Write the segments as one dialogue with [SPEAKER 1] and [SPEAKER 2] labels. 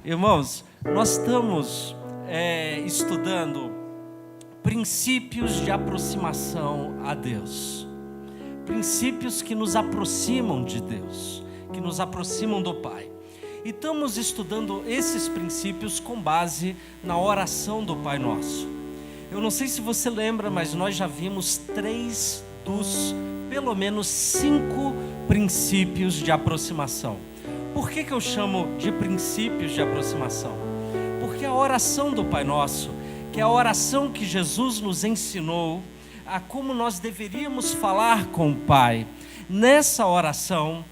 [SPEAKER 1] Irmãos, nós estamos estudando princípios de aproximação a Deus. Princípios que nos aproximam de Deus, que nos aproximam do Pai. E estamos estudando esses princípios com base na oração do Pai Nosso. Eu não sei se você lembra, mas nós já vimos 3 dos, pelo menos 5 princípios de aproximação. Por que eu chamo de princípios de aproximação? Porque a oração do Pai Nosso, que é a oração que Jesus nos ensinou a como nós deveríamos falar com o Pai, nessa oração,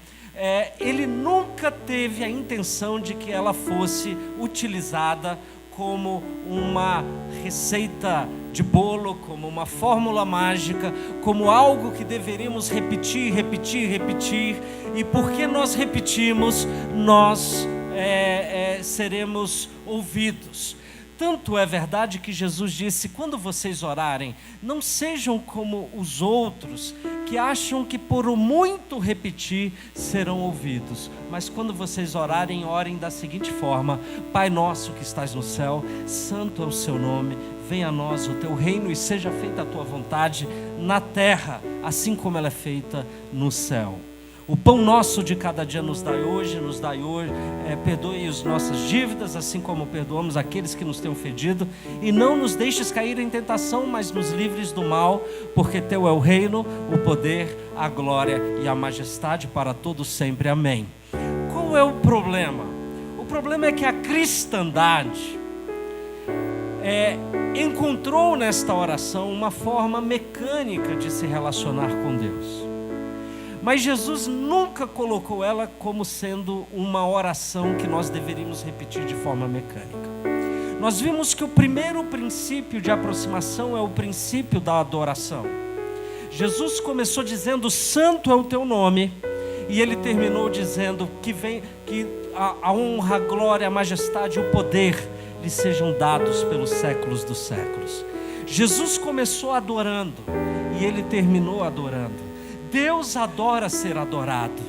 [SPEAKER 1] ele nunca teve a intenção de que ela fosse utilizada como uma receita de bolo, como uma fórmula mágica, como algo que deveríamos repetir. E porque nós repetimos, nós seremos ouvidos. Tanto é verdade que Jesus disse: quando vocês orarem, não sejam como os outros, que acham que por muito repetir serão ouvidos. Mas quando vocês orarem, orem da seguinte forma: Pai nosso que estás no céu, santo é o seu nome, venha a nós o teu reino e seja feita a tua vontade na terra, assim como ela é feita no céu. O pão nosso de cada dia nos dai hoje, perdoe as nossas dívidas, assim como perdoamos aqueles que nos têm ofendido, e não nos deixes cair em tentação, mas nos livres do mal, porque teu é o reino, o poder, a glória e a majestade para todos sempre. Amém. Qual é o problema? O problema é que a cristandade encontrou nesta oração uma forma mecânica de se relacionar com Deus. Mas Jesus nunca colocou ela como sendo uma oração que nós deveríamos repetir de forma mecânica. Nós vimos que o primeiro princípio de aproximação é o princípio da adoração. Jesus começou dizendo: santo é o teu nome, e ele terminou dizendo que a honra, a glória, a majestade e o poder lhe sejam dados pelos séculos dos séculos. Jesus começou adorando e ele terminou adorando. Deus adora ser adorado,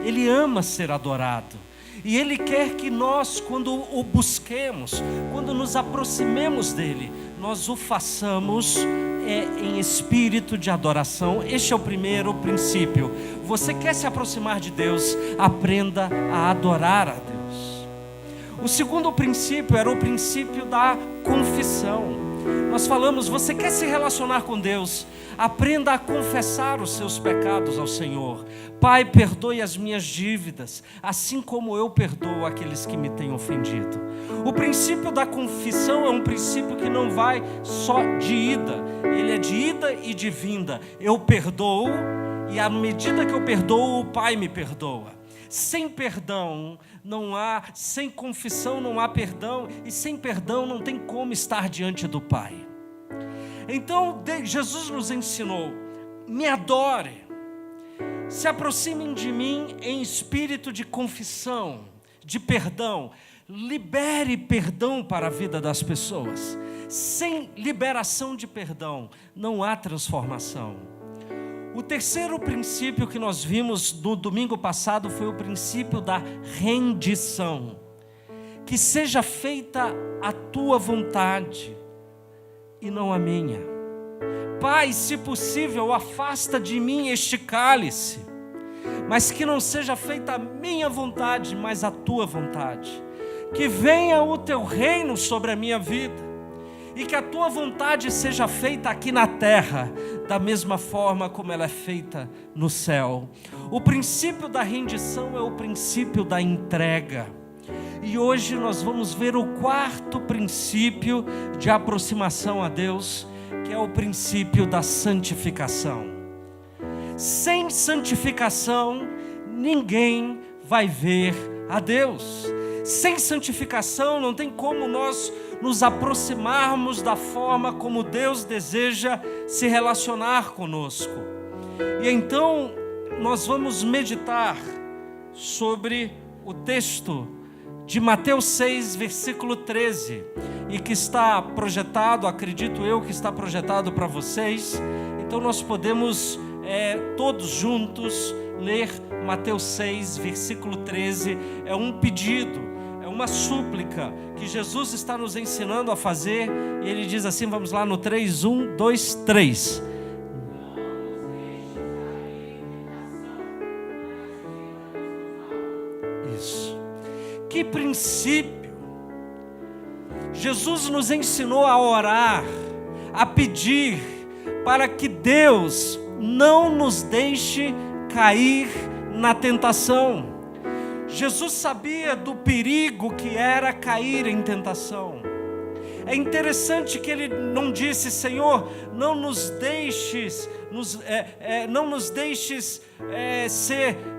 [SPEAKER 1] Ele ama ser adorado, e Ele quer que nós, quando o busquemos, quando nos aproximemos dEle, nós o façamos em espírito de adoração. Este é o primeiro princípio. Você quer se aproximar de Deus? Aprenda a adorar a Deus. O segundo princípio era o princípio da confissão. Nós falamos: você quer se relacionar com Deus? Aprenda a confessar os seus pecados ao Senhor. Pai, perdoe as minhas dívidas, assim como eu perdoo aqueles que me têm ofendido. O princípio da confissão é um princípio que não vai só de ida, ele é de ida e de vinda. Eu perdoo, e à medida que eu perdoo, o Pai me perdoa. Sem perdão não há, sem confissão não há perdão, e sem perdão não tem como estar diante do Pai. Então Jesus nos ensinou: me adore, se aproximem de mim em espírito de confissão, de perdão. Libere perdão para a vida das pessoas. Sem liberação de perdão não há transformação. O terceiro princípio que nós vimos no domingo passado foi o princípio da rendição. Que seja feita a tua vontade e não a minha. Pai, se possível, afasta de mim este cálice, mas que não seja feita a minha vontade, mas a tua vontade. Que venha o teu reino sobre a minha vida, e que a tua vontade seja feita aqui na terra, da mesma forma como ela é feita no céu. O princípio da rendição é o princípio da entrega. E hoje nós vamos ver o quarto princípio de aproximação a Deus, que é o princípio da santificação. Sem santificação, ninguém vai ver a Deus. Sem santificação, não tem como nós nos aproximarmos da forma como Deus deseja se relacionar conosco. E então, nós vamos meditar sobre o texto de Mateus 6, versículo 13, e que está projetado, acredito eu que está projetado para vocês. Então nós podemos todos juntos ler Mateus 6, versículo 13. É um pedido, é uma súplica que Jesus está nos ensinando a fazer, e ele diz assim, vamos lá no 3, 1, 2, 3. Isso. Que princípio! Jesus nos ensinou a orar, a pedir, para que Deus não nos deixe cair na tentação. Jesus sabia do perigo que era cair em tentação. É interessante que ele não disse, Senhor, não nos deixes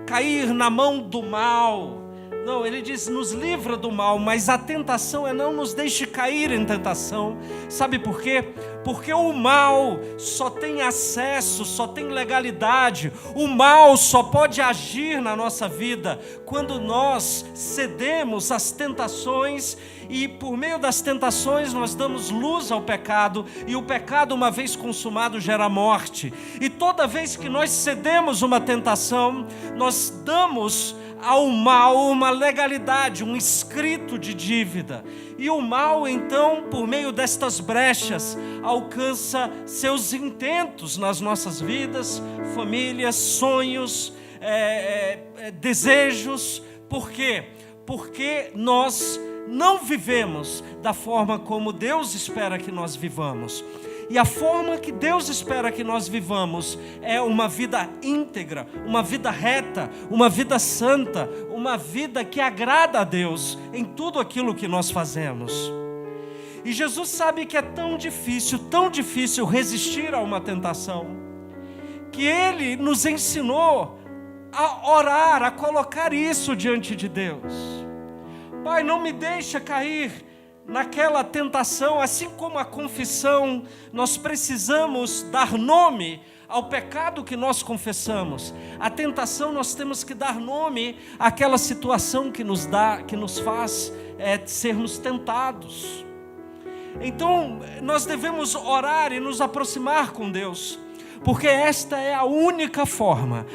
[SPEAKER 1] cair na mão do mal. Não, ele diz, nos livra do mal, mas a tentação é não nos deixe cair em tentação. Sabe por quê? Porque o mal só tem acesso, só tem legalidade. O mal só pode agir na nossa vida quando nós cedemos às tentações, e por meio das tentações nós damos luz ao pecado, e o pecado, uma vez consumado, gera morte. E toda vez que nós cedemos uma tentação, nós damos ao mal uma legalidade, um escrito de dívida. E o mal, então, por meio destas brechas, alcança seus intentos nas nossas vidas, famílias, sonhos, desejos. Por quê? Porque nós não vivemos da forma como Deus espera que nós vivamos. E a forma que Deus espera que nós vivamos é uma vida íntegra, uma vida reta, uma vida santa, uma vida que agrada a Deus em tudo aquilo que nós fazemos. E Jesus sabe que é tão difícil resistir a uma tentação, que Ele nos ensinou a orar, a colocar isso diante de Deus. Pai, não me deixa cair naquela tentação. Assim como a confissão, nós precisamos dar nome ao pecado que nós confessamos. A tentação, nós temos que dar nome àquela situação que nos faz sermos tentados. Então, nós devemos orar e nos aproximar com Deus, porque esta é a única forma,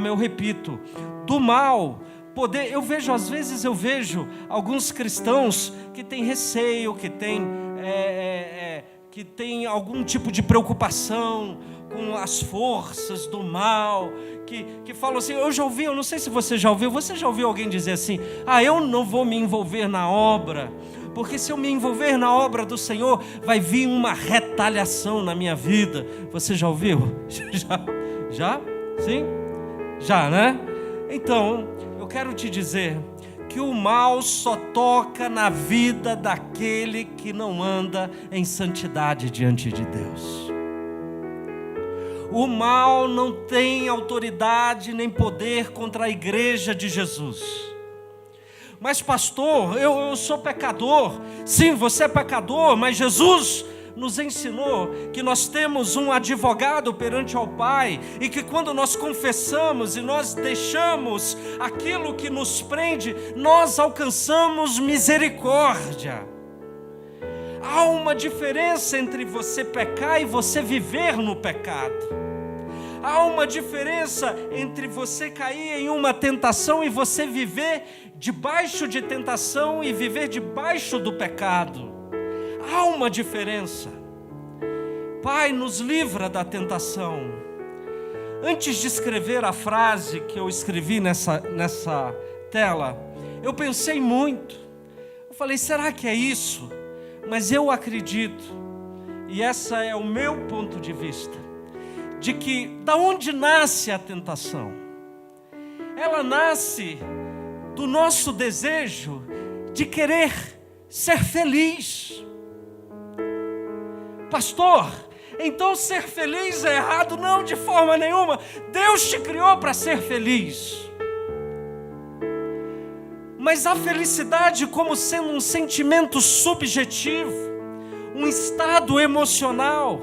[SPEAKER 1] eu repito, do mal poder. Às vezes eu vejo alguns cristãos que têm receio, que têm algum tipo de preocupação com as forças do mal, que falam assim, eu não sei se você já ouviu alguém dizer assim, eu não vou me envolver na obra, porque se eu me envolver na obra do Senhor, vai vir uma retaliação na minha vida. Você já ouviu? Já? Sim? Já, né? Então, eu quero te dizer que o mal só toca na vida daquele que não anda em santidade diante de Deus. O mal não tem autoridade nem poder contra a igreja de Jesus. Mas pastor, eu sou pecador. Sim, você é pecador, mas Jesus nos ensinou que nós temos um advogado perante ao Pai, e que quando nós confessamos e nós deixamos aquilo que nos prende, nós alcançamos misericórdia. Há uma diferença entre você pecar e você viver no pecado. Há uma diferença entre você cair em uma tentação e você viver debaixo de tentação e viver debaixo do pecado. Há uma diferença. Pai, nos livra da tentação. Antes de escrever a frase que eu escrevi nessa tela, eu pensei muito. Eu falei, será que é isso? Mas eu acredito, e esse é o meu ponto de vista, de que da onde nasce a tentação? Ela nasce do nosso desejo de querer ser feliz. Pastor, então ser feliz é errado? Não, de forma nenhuma. Deus te criou para ser feliz. Mas a felicidade como sendo um sentimento subjetivo, um estado emocional,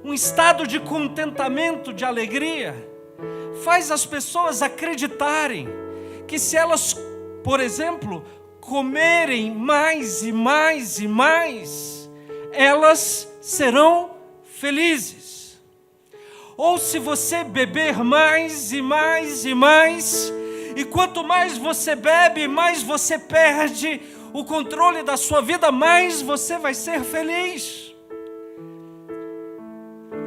[SPEAKER 1] um estado de contentamento, de alegria, faz as pessoas acreditarem que se elas, por exemplo, comerem mais e mais e mais, elas serão felizes. Ou se você beber mais e mais e mais, E quanto mais você bebe, mais você perde o controle da sua vida, mais você vai ser feliz.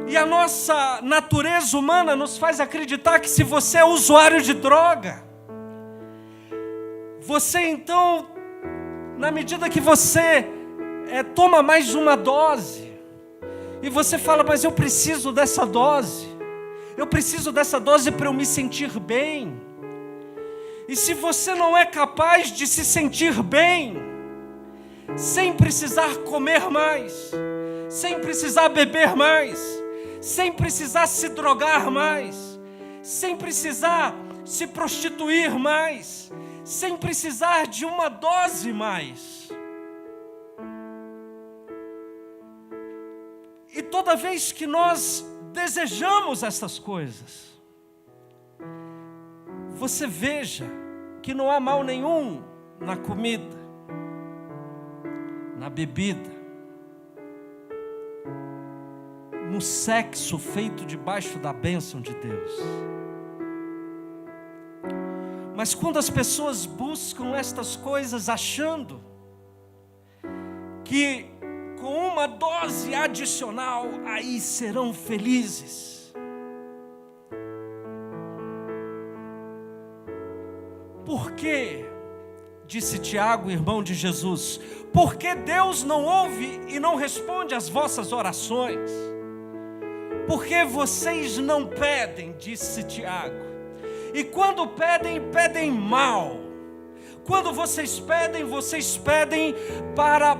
[SPEAKER 1] E a nossa natureza humana nos faz acreditar que se você é usuário de droga, você então, na medida que você toma mais uma dose, e você fala, mas eu preciso dessa dose, para eu me sentir bem. E se você não é capaz de se sentir bem, sem precisar comer mais, sem precisar beber mais, sem precisar se drogar mais, sem precisar se prostituir mais, sem precisar de uma dose mais. E toda vez que nós desejamos essas coisas, você veja que não há mal nenhum na comida, na bebida, no sexo feito debaixo da bênção de Deus. Mas quando as pessoas buscam estas coisas achando que com uma dose adicional aí serão felizes, por quê? Disse Tiago, irmão de Jesus, porque Deus não ouve e não responde às vossas orações? Porque vocês não pedem, disse Tiago. E quando pedem, pedem mal. Quando vocês pedem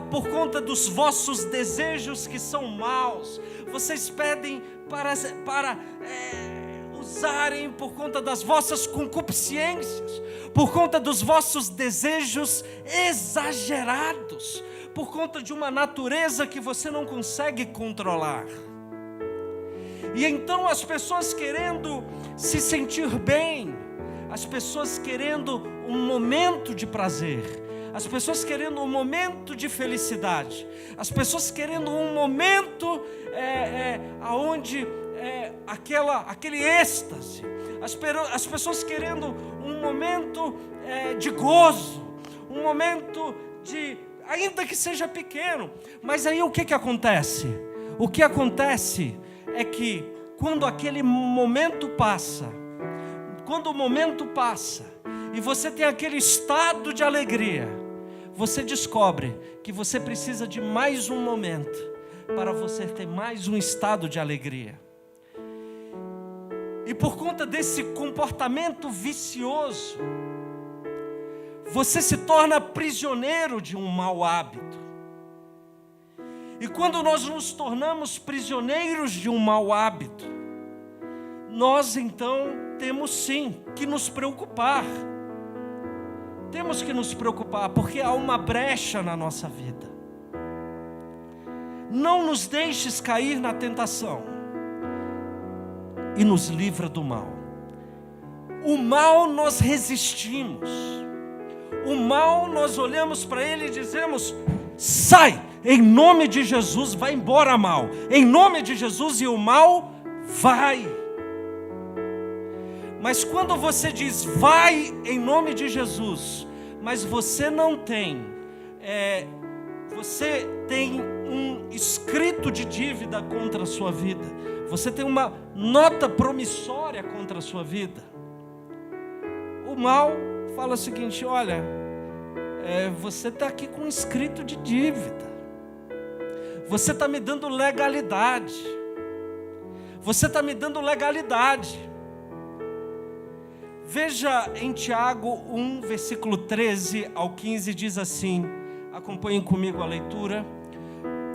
[SPEAKER 1] por conta dos vossos desejos que são maus. Vocês pedem para usarem por conta das vossas concupiscências, por conta dos vossos desejos exagerados, por conta de uma natureza que você não consegue controlar. E então as pessoas querendo se sentir bem, as pessoas querendo um momento de prazer, as pessoas querendo um momento de felicidade, as pessoas querendo um momento aonde aquele êxtase, as pessoas querendo um momento de gozo, um momento de, ainda que seja pequeno, mas aí o que acontece? O que acontece é que quando aquele momento passa, e você tem aquele estado de alegria, você descobre que você precisa de mais um momento para você ter mais um estado de alegria. E por conta desse comportamento vicioso, você se torna prisioneiro de um mau hábito. E quando nós nos tornamos prisioneiros de um mau hábito, nós então temos sim que nos preocupar. Temos que nos preocupar, porque há uma brecha na nossa vida. Não nos deixes cair na tentação e nos livra do mal. O mal nós resistimos. O mal nós olhamos para ele e dizemos: sai, em nome de Jesus, vai embora mal. Em nome de Jesus, e o mal vai. Mas quando você diz vai em nome de Jesus, mas você não tem, você tem um escrito de dívida contra a sua vida, você tem uma nota promissória contra a sua vida, o mal fala o seguinte: olha, você está aqui com um escrito de dívida, você está me dando legalidade, Veja em Tiago 1, versículo 13 ao 15, diz assim, acompanhem comigo a leitura: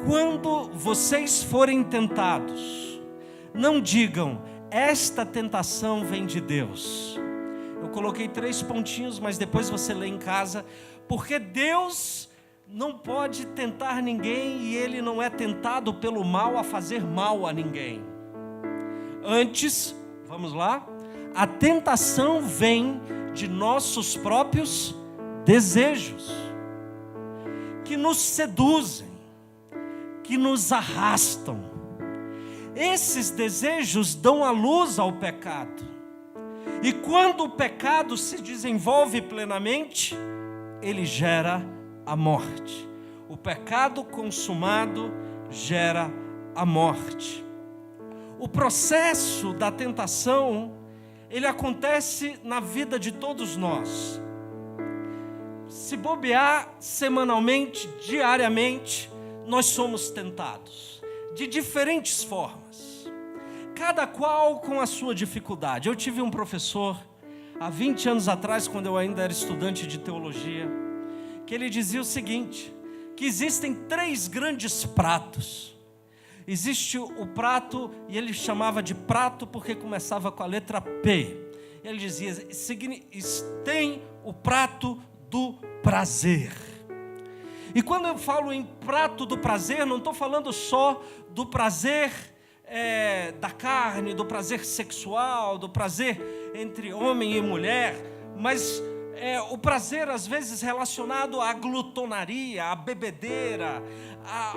[SPEAKER 1] quando vocês forem tentados, não digam, esta tentação vem de Deus. Eu coloquei 3 pontinhos, mas depois você lê em casa, porque Deus não pode tentar ninguém e Ele não é tentado pelo mal a fazer mal a ninguém. Antes, vamos lá, a tentação vem de nossos próprios desejos, que nos seduzem, que nos arrastam. Esses desejos dão a luz ao pecado. E quando o pecado se desenvolve plenamente, ele gera a morte. O pecado consumado gera a morte. O processo da tentação, ele acontece na vida de todos nós. Se bobear, semanalmente, diariamente, nós somos tentados, de diferentes formas, cada qual com a sua dificuldade. Eu tive um professor, há 20 anos atrás, quando eu ainda era estudante de teologia, que ele dizia o seguinte, que existem 3 grandes pratos. Existe o prato, e ele chamava de prato porque começava com a letra P. Ele dizia, tem o prato do prazer. E quando eu falo em prato do prazer, não estou falando só do prazer da carne, do prazer sexual, do prazer entre homem e mulher, mas o prazer às vezes relacionado à glutonaria, à bebedeira,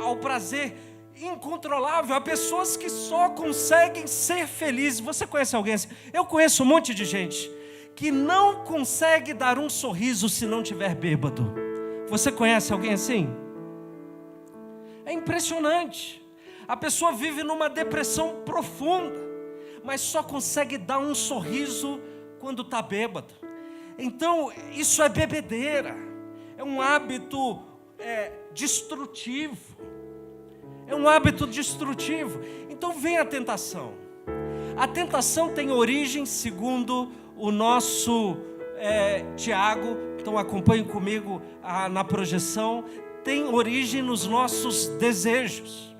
[SPEAKER 1] ao prazer incontrolável. Há pessoas que só conseguem ser felizes. Você conhece alguém assim? Eu conheço um monte de gente que não consegue dar um sorriso se não tiver bêbado. Você conhece alguém assim? É impressionante. A pessoa vive numa depressão profunda, mas só consegue dar um sorriso quando está bêbado. Então, isso é bebedeira. É um hábito destrutivo. É um hábito destrutivo. Então vem a tentação. A tentação tem origem, segundo o nosso Tiago, então acompanhe comigo na projeção, tem origem nos nossos desejos.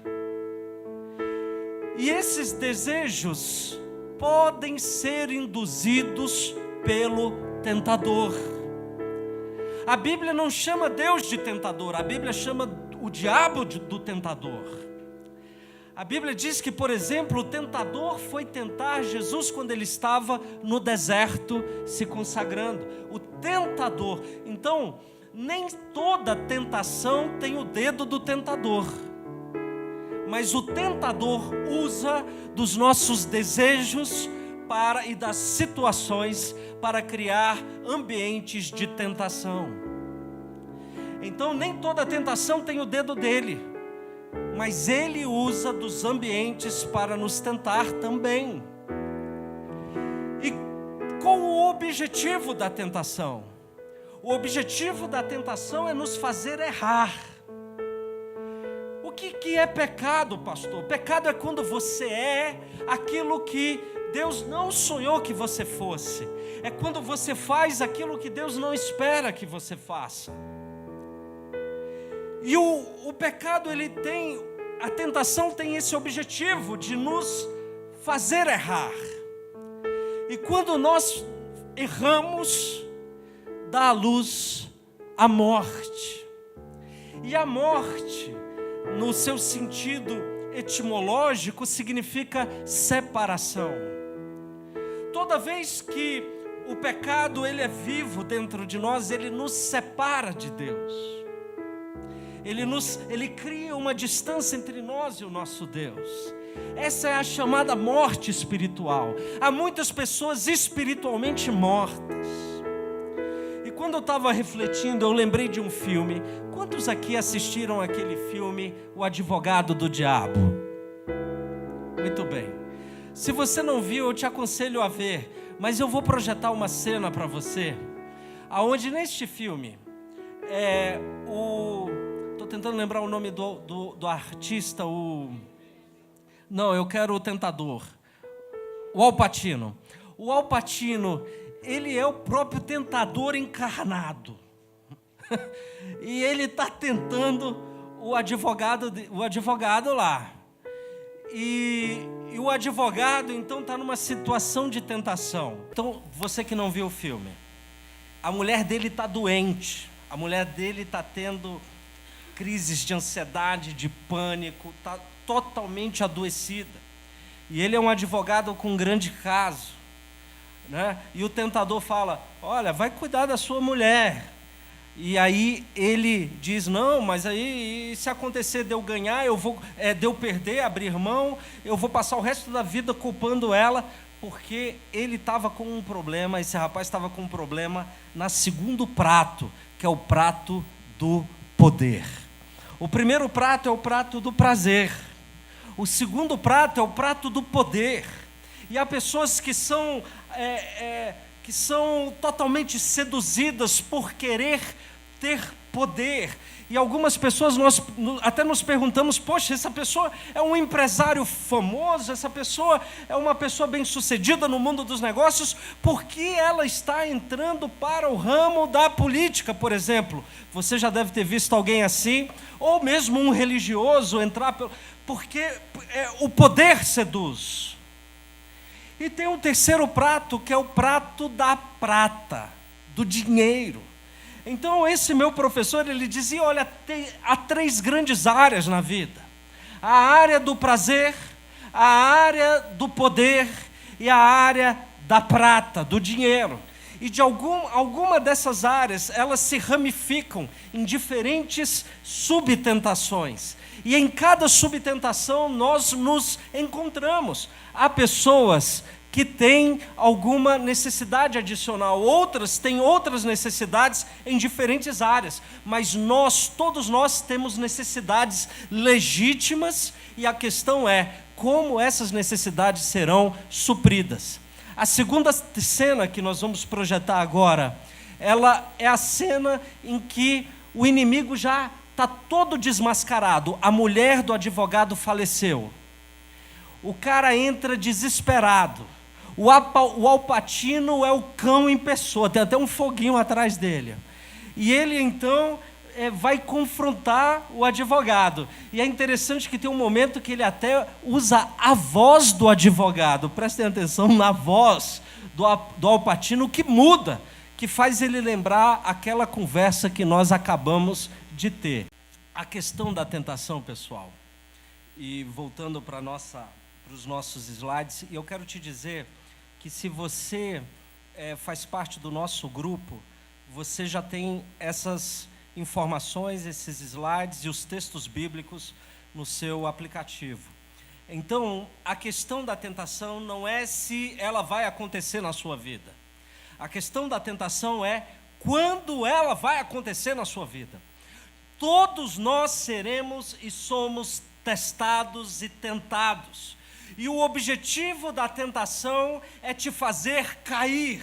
[SPEAKER 1] E esses desejos podem ser induzidos pelo tentador. A Bíblia não chama Deus de tentador, a Bíblia chama o diabo do tentador. A Bíblia diz que, por exemplo, o tentador foi tentar Jesus quando ele estava no deserto se consagrando. O tentador. Então, nem toda tentação tem o dedo do tentador. Mas o tentador usa dos nossos desejos e das situações para criar ambientes de tentação. Então, nem toda tentação tem o dedo dele, mas ele usa dos ambientes para nos tentar também. E qual o objetivo da tentação? O objetivo da tentação é nos fazer errar. O que é pecado, pastor? Pecado é quando você é aquilo que Deus não sonhou que você fosse. É quando você faz aquilo que Deus não espera que você faça. E o pecado, a tentação tem esse objetivo de nos fazer errar. E quando nós erramos, dá à luz a morte. E a morte, no seu sentido etimológico, significa separação. Toda vez que o pecado ele é vivo dentro de nós, ele nos separa de Deus. Ele cria uma distância entre nós e o nosso Deus. Essa é a chamada morte espiritual. Há muitas pessoas espiritualmente mortas. E quando eu estava refletindo, eu lembrei de um filme. Quantos aqui assistiram aquele filme, O Advogado do Diabo? Muito bem. Se você não viu, eu te aconselho a ver. Mas eu vou projetar uma cena para você, aonde neste filme, estou tentando lembrar o nome do artista, não, eu quero o tentador, o Al Pacino. O Al Pacino, ele é o próprio tentador encarnado. E ele está tentando o advogado lá. E o advogado, então, está numa situação de tentação. Então, você que não viu o filme, a mulher dele está doente, a mulher dele está tendo crises de ansiedade, de pânico, está totalmente adoecida. E ele é um advogado com um grande caso, né? E o tentador fala, olha, vai cuidar da sua mulher, E aí ele diz, não, mas aí se acontecer de eu ganhar, de eu perder, abrir mão, eu vou passar o resto da vida culpando ela, porque ele estava com um problema, esse rapaz estava com um problema no segundo prato, que é o prato do poder. O primeiro prato é o prato do prazer, o segundo prato é o prato do poder. E há pessoas que são totalmente seduzidas por querer ter poder. E algumas pessoas nós até nos perguntamos, poxa, essa pessoa é um empresário famoso, essa pessoa é uma pessoa bem-sucedida no mundo dos negócios, por que ela está entrando para o ramo da política, por exemplo? Você já deve ter visto alguém assim, ou mesmo um religioso entrar, porque o poder seduz. E tem um terceiro prato, que é o prato da prata, do dinheiro. Então esse meu professor, ele dizia, olha, há 3 grandes áreas na vida. A área do prazer, a área do poder e a área da prata, do dinheiro. E de alguma dessas áreas, elas se ramificam em diferentes subtentações. E em cada subtentação nós nos encontramos. Há pessoas que têm alguma necessidade adicional, outras têm outras necessidades em diferentes áreas, mas todos nós temos necessidades legítimas, e a questão é como essas necessidades serão supridas. A segunda cena que nós vamos projetar agora, ela é a cena em que o inimigo já está todo desmascarado. A mulher do advogado faleceu. O cara entra desesperado. O Al Pacino é o cão em pessoa, tem até um foguinho atrás dele. E ele então vai confrontar o advogado. E é interessante que tem um momento que ele até usa a voz do advogado. Prestem atenção na voz do Al Pacino, que muda, que faz ele lembrar aquela conversa que nós acabamos de ter. A questão da tentação, pessoal, e voltando para os nossos slides, e eu quero te dizer que se você faz parte do nosso grupo, você já tem essas informações, esses slides e os textos bíblicos no seu aplicativo. Então, a questão da tentação não é se ela vai acontecer na sua vida. A questão da tentação é quando ela vai acontecer na sua vida. Todos nós seremos e somos testados e tentados. E o objetivo da tentação é te fazer cair.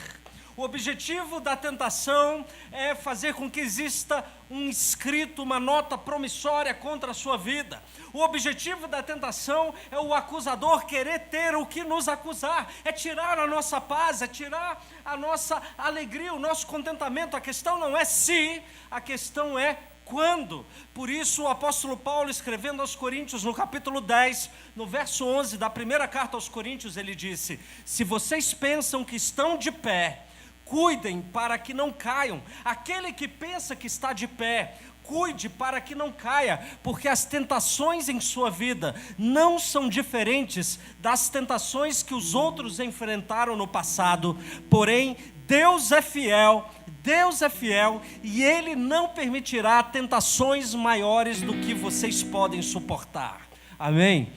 [SPEAKER 1] O objetivo da tentação é fazer com que exista um escrito, uma nota promissória contra a sua vida. O objetivo da tentação é o acusador querer ter o que nos acusar, é tirar a nossa paz, é tirar a nossa alegria, o nosso contentamento. A questão não é se, a questão é quando. Por isso o apóstolo Paulo, escrevendo aos Coríntios, no capítulo 10, no verso 11 da primeira carta aos Coríntios, ele disse: se vocês pensam que estão de pé, cuidem para que não caiam. Aquele que pensa que está de pé, cuide para que não caia, porque as tentações em sua vida não são diferentes das tentações que os outros enfrentaram no passado. Porém, Deus é fiel e Ele não permitirá tentações maiores do que vocês podem suportar. Amém?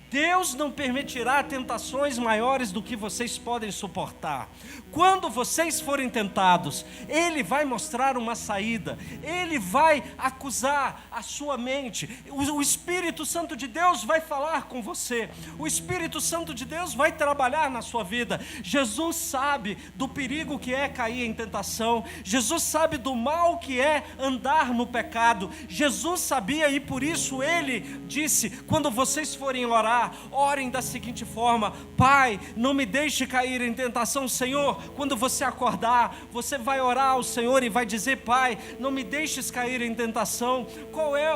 [SPEAKER 1] Deus não permitirá tentações maiores do que vocês podem suportar. Quando vocês forem tentados, Ele vai mostrar uma saída, Ele vai acusar a sua mente, o Espírito Santo de Deus vai falar com você, o Espírito Santo de Deus vai trabalhar na sua vida. Jesus sabe do perigo que é cair em tentação, Jesus sabe do mal que é andar no pecado, Jesus sabia, e por isso Ele disse: quando vocês forem orar, orem da seguinte forma: Pai, não me deixe cair em tentação. Senhor, quando você acordar, você vai orar ao Senhor e vai dizer: Pai, não me deixes cair em tentação. Qual é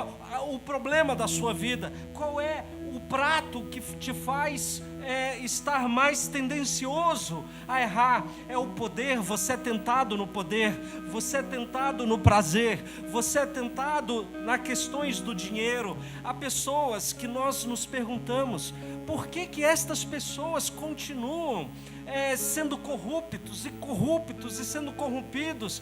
[SPEAKER 1] o problema da sua vida? Qual é o prato que te faz estar mais tendencioso a errar? É o poder. Você é tentado no poder, você é tentado no prazer, você é tentado nas questões do dinheiro. Há pessoas que nós nos perguntamos: por que estas pessoas continuam sendo corruptos e sendo corrompidos?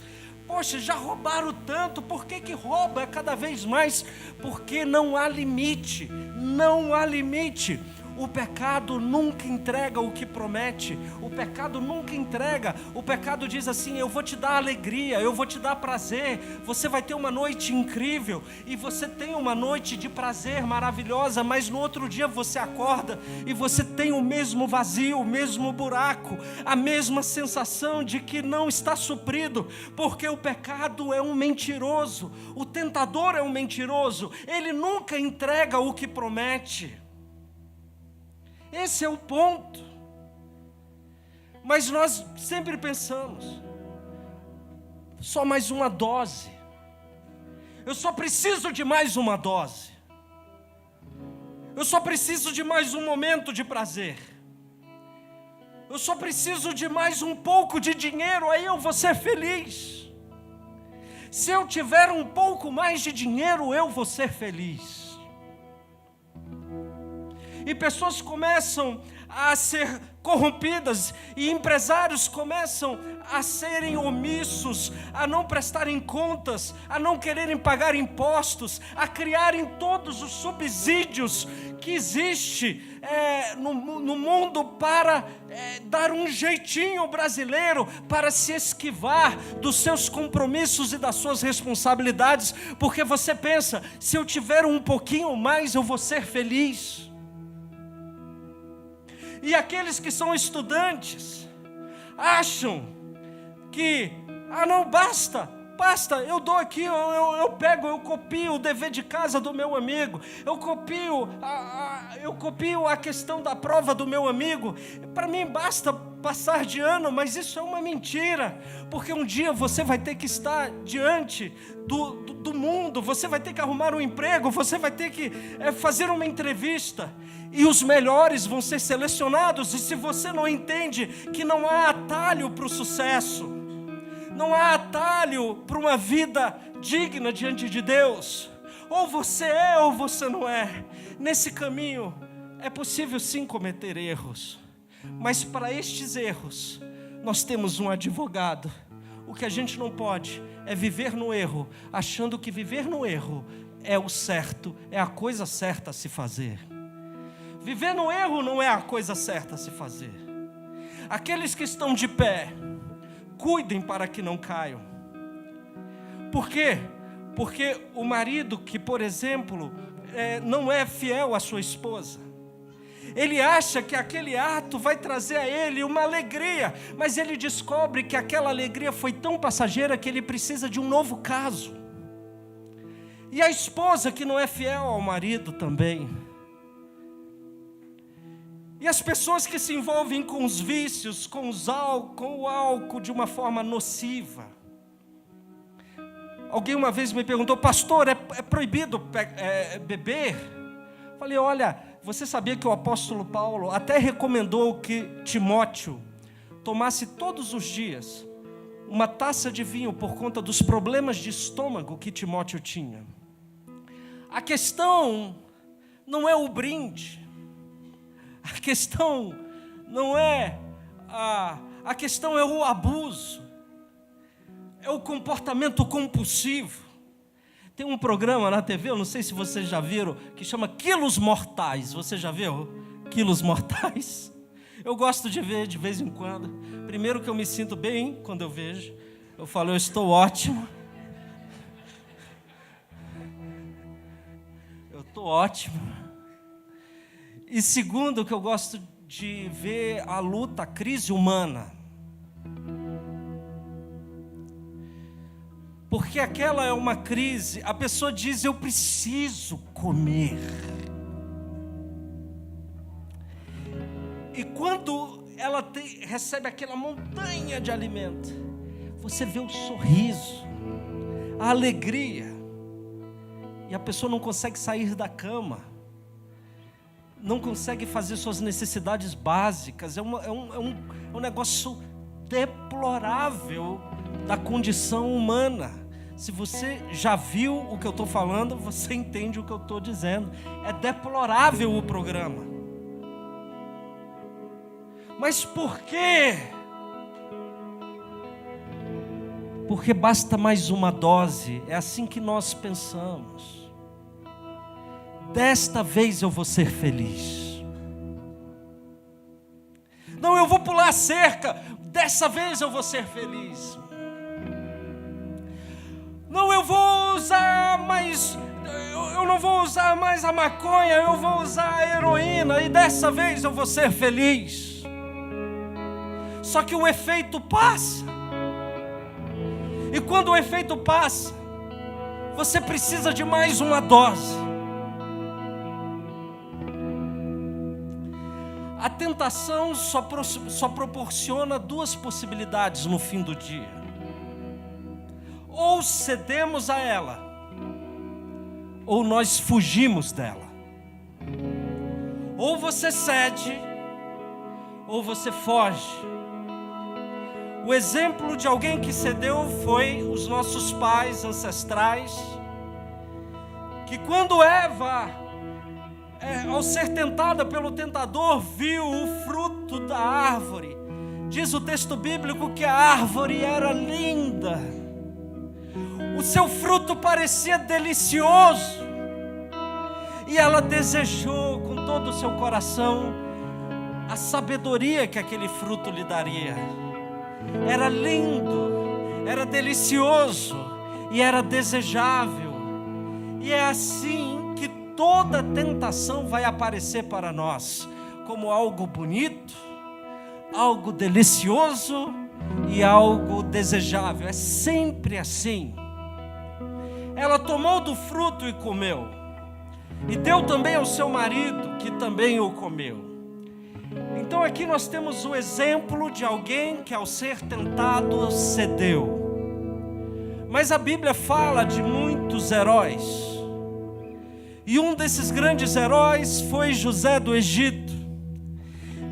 [SPEAKER 1] Poxa, já roubaram tanto, por que rouba cada vez mais? Porque não há limite, não há limite. O pecado nunca entrega o que promete, o pecado nunca entrega. O pecado diz assim: eu vou te dar alegria, eu vou te dar prazer, você vai ter uma noite incrível, e você tem uma noite de prazer maravilhosa, mas no outro dia você acorda e você tem o mesmo vazio, o mesmo buraco, a mesma sensação de que não está suprido, porque o pecado é um mentiroso, o tentador é um mentiroso, ele nunca entrega o que promete. Esse é o ponto. Mas nós sempre pensamos: só mais uma dose, eu só preciso de mais uma dose, eu só preciso de mais um momento de prazer, eu só preciso de mais um pouco de dinheiro, aí eu vou ser feliz. Se eu tiver um pouco mais de dinheiro, eu vou ser feliz. E pessoas começam a ser corrompidas, e empresários começam a serem omissos, a não prestarem contas, a não quererem pagar impostos, a criarem todos os subsídios que existe no mundo para dar um jeitinho brasileiro para se esquivar dos seus compromissos e das suas responsabilidades, porque você pensa: se eu tiver um pouquinho mais, eu vou ser feliz. E aqueles que são estudantes acham que, não, basta, eu dou aqui, eu pego, eu copio o dever de casa do meu amigo, eu copio a questão da prova do meu amigo, para mim basta passar de ano. Mas isso é uma mentira, porque um dia você vai ter que estar diante do mundo, você vai ter que arrumar um emprego, você vai ter que fazer uma entrevista, e os melhores vão ser selecionados. E se você não entende que não há atalho para o sucesso, não há atalho para uma vida digna diante de Deus, ou você é ou você não é. Nesse caminho é possível sim cometer erros, mas para estes erros nós temos um advogado. O que a gente não pode é viver no erro, achando que viver no erro é o certo, é a coisa certa a se fazer. Viver no erro não é a coisa certa a se fazer. Aqueles que estão de pé, cuidem para que não caiam. Por quê? Porque o marido que, por exemplo, não é fiel à sua esposa, ele acha que aquele ato vai trazer a ele uma alegria, mas ele descobre que aquela alegria foi tão passageira que ele precisa de um novo caso. E a esposa que não é fiel ao marido também. E as pessoas que se envolvem com os vícios, com o álcool de uma forma nociva. Alguém uma vez me perguntou: pastor, é proibido beber? Falei: olha, você sabia que o apóstolo Paulo até recomendou que Timóteo tomasse todos os dias uma taça de vinho por conta dos problemas de estômago que Timóteo tinha? A questão não é o brinde, a questão não é a questão é o abuso, é o comportamento compulsivo. Tem um programa na TV, eu não sei se vocês já viram, que chama Quilos Mortais. Você já viu? Quilos Mortais. Eu gosto de ver de vez em quando. Primeiro que eu me sinto bem quando eu vejo. Eu falo: eu estou ótimo. Eu estou ótimo. E segundo, que eu gosto de ver a luta, a crise humana. Porque aquela é uma crise, a pessoa diz: eu preciso comer. E quando ela recebe aquela montanha de alimento, você vê o sorriso, a alegria, e a pessoa não consegue sair da cama, não consegue fazer suas necessidades básicas. É um negócio deplorável da condição humana. Se você já viu o que eu estou falando, você entende o que eu estou dizendo. É deplorável o programa. Mas por quê? porque basta mais uma dose. É assim que nós pensamos. Desta vez eu vou ser feliz. Não, eu vou pular a cerca. Dessa vez eu vou ser feliz. Não, eu vou usar mais... Eu não vou usar mais a maconha, eu vou usar a heroína, e dessa vez eu vou ser feliz. Só que o efeito passa. E quando o efeito passa, você precisa de mais uma dose. A tentação só proporciona duas possibilidades no fim do dia. Ou cedemos a ela, ou nós fugimos dela. Ou você cede, ou você foge. O exemplo de alguém que cedeu foi os nossos pais ancestrais, que quando Eva, ao ser tentada pelo tentador, viu o fruto da árvore. Diz o texto bíblico que a árvore era linda, o seu fruto parecia delicioso, e ela desejou com todo o seu coração a sabedoria que aquele fruto lhe daria. Era lindo, era delicioso e era desejável. E é assim que toda tentação vai aparecer para nós, como algo bonito, algo delicioso e algo desejável. É sempre assim. Ela tomou do fruto e comeu, e deu também ao seu marido, que também o comeu. Então aqui nós temos o exemplo de alguém que ao ser tentado cedeu. Mas a Bíblia fala de muitos heróis, e um desses grandes heróis foi José do Egito.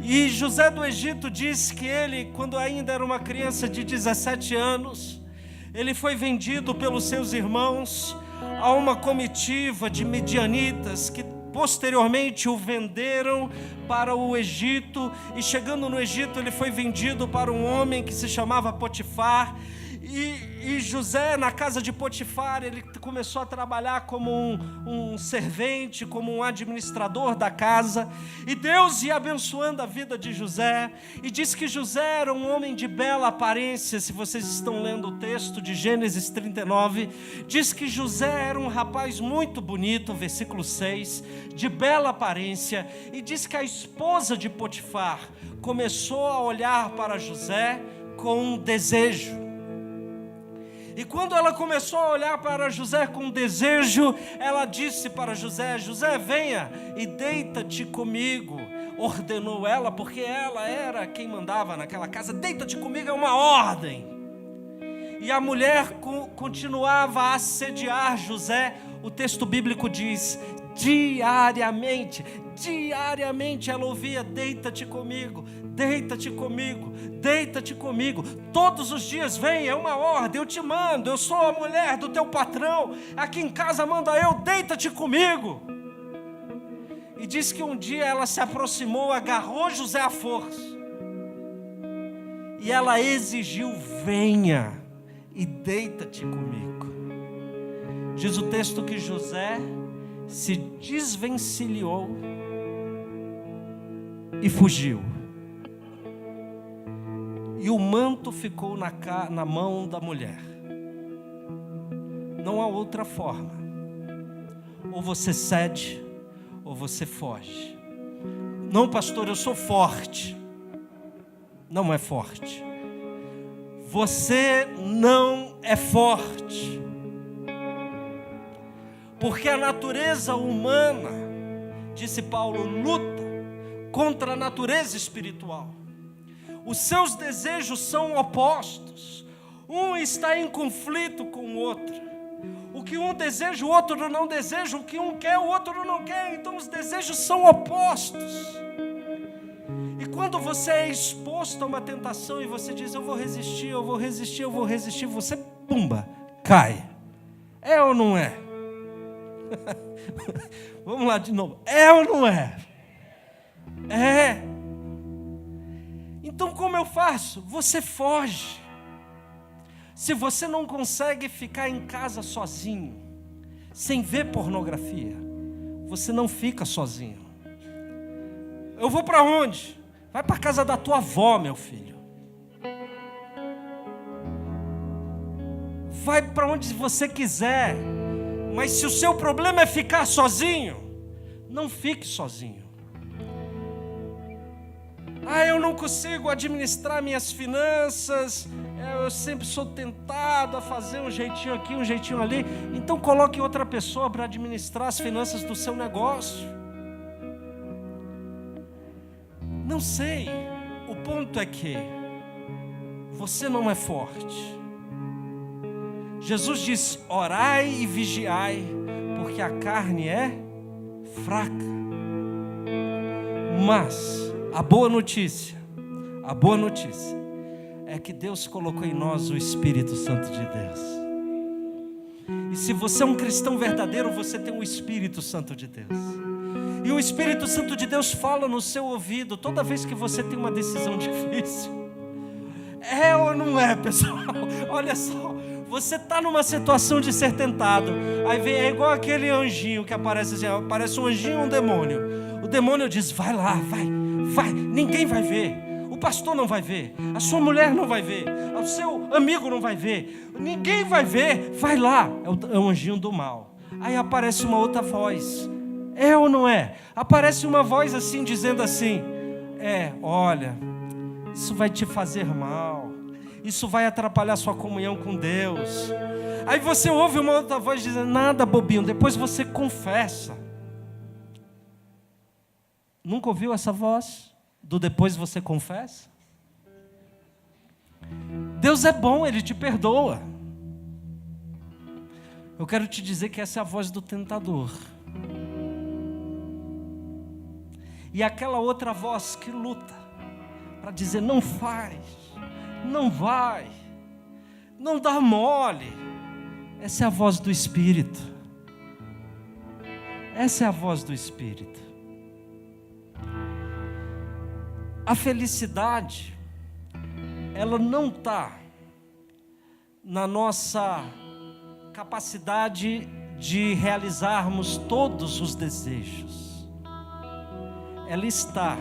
[SPEAKER 1] E José do Egito diz que ele, quando ainda era uma criança de 17 anos, ele foi vendido pelos seus irmãos a uma comitiva de midianitas que posteriormente o venderam para o Egito. E chegando no Egito, ele foi vendido para um homem que se chamava Potifar. E José, na casa de Potifar, ele começou a trabalhar como um servente, como um administrador da casa. E Deus ia abençoando a vida de José. E diz que José era um homem de bela aparência. Se vocês estão lendo o texto de Gênesis 39, diz que José era um rapaz muito bonito, versículo 6, de bela aparência. E diz que a esposa de Potifar começou a olhar para José com desejo. E quando ela começou a olhar para José com desejo, ela disse para José: José, venha e deita-te comigo. Ordenou ela, porque ela era quem mandava naquela casa. Deita-te comigo é uma ordem. E a mulher continuava a assediar José. O texto bíblico diz: diariamente ela ouvia: deita-te comigo, deita-te comigo, deita-te comigo. Todos os dias vem, é uma ordem, eu te mando, eu sou a mulher do teu patrão, aqui em casa manda eu, deita-te comigo. E diz que um dia ela se aproximou, agarrou José à força, e ela exigiu: venha e deita-te comigo. Diz o texto que José se desvencilhou e fugiu. E o manto ficou na mão da mulher. Não há outra forma. Ou você cede, ou você foge. Não, pastor, eu sou forte. Não é forte. Você não é forte. Porque a natureza humana, disse Paulo, luta contra a natureza espiritual. Os seus desejos são opostos. Um está em conflito com o outro. O que um deseja, o outro não deseja. O que um quer, o outro não quer. Então os desejos são opostos. E quando você é exposto a uma tentação e você diz: eu vou resistir, eu vou resistir, eu vou resistir, você, pumba, cai. É ou não é? Vamos lá de novo. É ou não é? É. Então como eu faço? Você foge. Se você não consegue ficar em casa sozinho, sem ver pornografia, você não fica sozinho. Eu vou para onde? Vai para a casa da tua avó, meu filho. Vai para onde você quiser. Mas se o seu problema é ficar sozinho, não fique sozinho. Eu não consigo administrar minhas finanças, eu sempre sou tentado a fazer um jeitinho aqui, um jeitinho ali. Então coloque outra pessoa para administrar as finanças do seu negócio. Não sei, o ponto é que você não é forte. Jesus diz: orai e vigiai, porque a carne é fraca. Mas a boa notícia é que Deus colocou em nós o Espírito Santo de Deus. E se você é um cristão verdadeiro, você tem o Espírito Santo de Deus. E o Espírito Santo de Deus fala no seu ouvido toda vez que você tem uma decisão difícil. É ou não é, pessoal? Olha só, você está numa situação de ser tentado. Aí vem, é igual aquele anjinho que aparece assim, aparece um anjinho e um demônio. O demônio diz: vai lá, vai, ninguém vai ver. O pastor não vai ver, a sua mulher não vai ver, o seu amigo não vai ver, ninguém vai ver, vai lá. É o anjinho do mal. Aí aparece uma outra voz. É ou não é? Aparece uma voz assim, dizendo assim: olha, isso vai te fazer mal, isso vai atrapalhar sua comunhão com Deus. Aí você ouve uma outra voz dizendo: nada, bobinho, depois você confessa. Nunca ouviu essa voz? Do depois você confessa? Deus é bom, Ele te perdoa. Eu quero te dizer que essa é a voz do tentador. E aquela outra voz que luta para dizer: não faz, não vai, não dá mole. Essa é a voz do Espírito. Essa é a voz do Espírito. A felicidade, ela não está na nossa capacidade de realizarmos todos os desejos. Ela está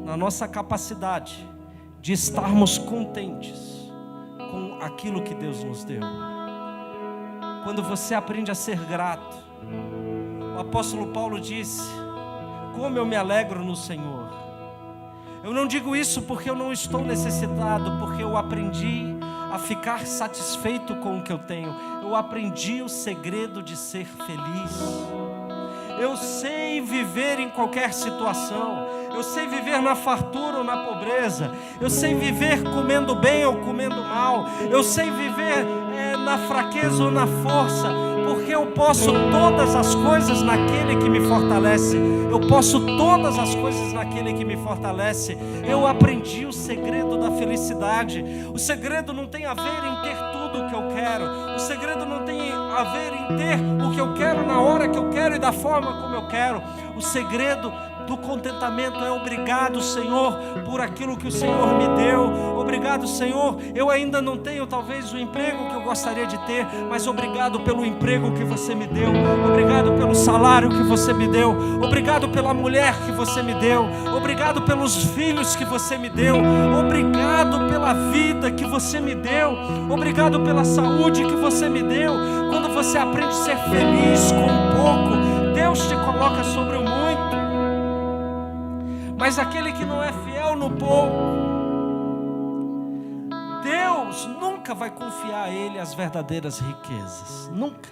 [SPEAKER 1] na nossa capacidade de estarmos contentes com aquilo que Deus nos deu. Quando você aprende a ser grato, o apóstolo Paulo disse: como eu me alegro no Senhor. Eu não digo isso porque eu não estou necessitado, porque eu aprendi a ficar satisfeito com o que eu tenho. Eu aprendi o segredo de ser feliz. Eu sei viver em qualquer situação. Eu sei viver na fartura ou na pobreza. Eu sei viver comendo bem ou comendo mal. Eu sei viver na fraqueza ou na força, porque eu posso todas as coisas naquele que me fortalece. Eu posso todas as coisas naquele que me fortalece. Eu aprendi o segredo da felicidade. O segredo não tem a ver em ter tudo o que eu quero. O segredo não tem a ver em ter o que eu quero na hora que eu quero e da forma como eu quero. O segredo do contentamento é: obrigado, Senhor, por aquilo que o Senhor me deu. Obrigado, Senhor, eu ainda não tenho talvez o emprego que eu gostaria de ter, mas obrigado pelo emprego que você me deu. Obrigado pelo salário que você me deu. Obrigado pela mulher que você me deu. Obrigado pelos filhos que você me deu. Obrigado pela vida que você me deu. Obrigado pela saúde que você me deu. Quando você aprende a ser feliz com um pouco, Deus te coloca sobre o muito. Mas aquele que não é fiel no pouco, Deus nunca vai confiar a ele as verdadeiras riquezas. Nunca.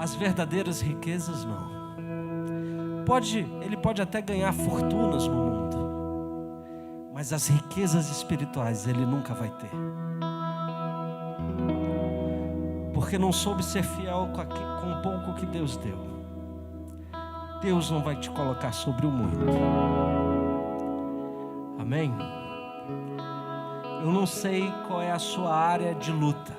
[SPEAKER 1] As verdadeiras riquezas não. Ele pode até ganhar fortunas no mundo, mas as riquezas espirituais ele nunca vai ter. Porque não soube ser fiel com o pouco que Deus deu. Deus não vai te colocar sobre o muito. Amém? Eu não sei qual é a sua área de luta.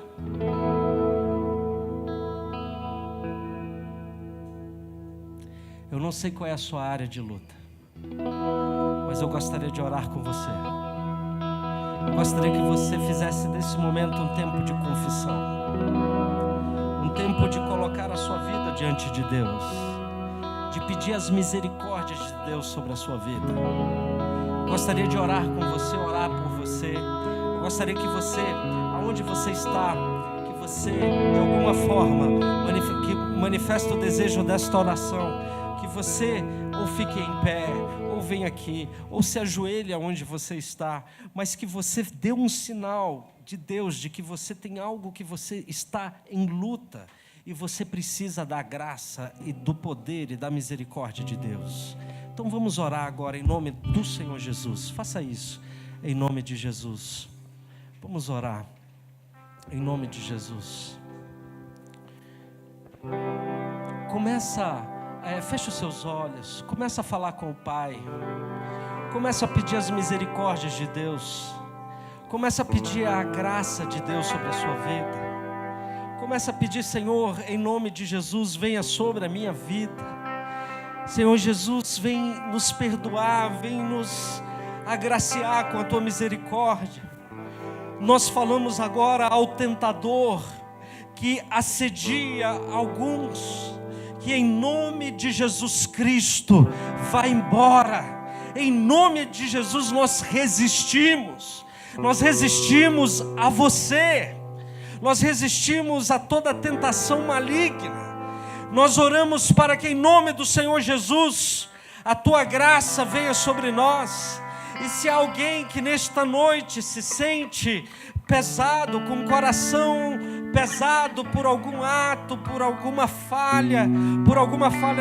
[SPEAKER 1] Eu não sei qual é a sua área de luta. Mas eu gostaria de orar com você. Eu gostaria que você fizesse desse momento um tempo de confissão, um tempo de colocar a sua vida diante de Deus, de pedir as misericórdias de Deus sobre a sua vida. Eu gostaria de orar com você, orar por você. Eu gostaria que você, aonde você está, que você de alguma forma manifeste o desejo desta oração, que você ou fique em pé, ou venha aqui, ou se ajoelhe aonde você está, mas que você dê um sinal de Deus, de que você tem algo, que você está em luta, e você precisa da graça e do poder e da misericórdia de Deus. Então vamos orar agora em nome do Senhor Jesus. Faça isso em nome de Jesus. Vamos orar em nome de Jesus. Feche os seus olhos, começa a falar com o Pai, começa a pedir as misericórdias de Deus, começa a pedir a graça de Deus sobre a sua vida. Começa a pedir: Senhor, em nome de Jesus, venha sobre a minha vida. Senhor Jesus, vem nos perdoar, vem nos agraciar com a Tua misericórdia. Nós falamos agora ao tentador que assedia alguns, que em nome de Jesus Cristo, vá embora. Em nome de Jesus nós resistimos a você. Nós resistimos a toda tentação maligna. Nós oramos para que em nome do Senhor Jesus, a Tua graça venha sobre nós. E se há alguém que nesta noite se sente pesado, com o coração pesado por algum ato, por alguma falha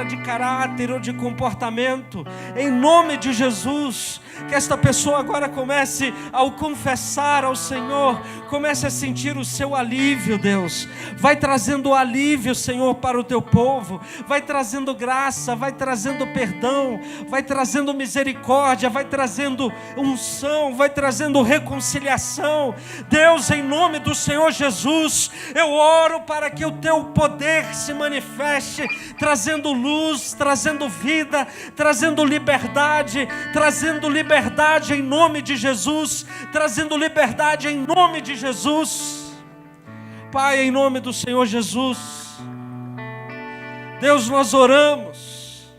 [SPEAKER 1] de caráter ou de comportamento, em nome de Jesus, que esta pessoa agora comece, ao confessar ao Senhor, comece a sentir o seu alívio. Deus, vai trazendo alívio, Senhor, para o Teu povo, vai trazendo graça, vai trazendo perdão, vai trazendo misericórdia, vai trazendo unção, vai trazendo reconciliação. Deus, em nome do Senhor Jesus, eu oro para que o Teu poder se manifeste, trazendo luz, trazendo vida, trazendo liberdade em nome de Jesus, trazendo liberdade em nome de Jesus. Pai, em nome do Senhor Jesus, Deus, nós oramos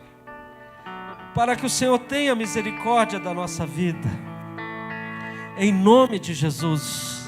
[SPEAKER 1] para que o Senhor tenha misericórdia da nossa vida, em nome de Jesus.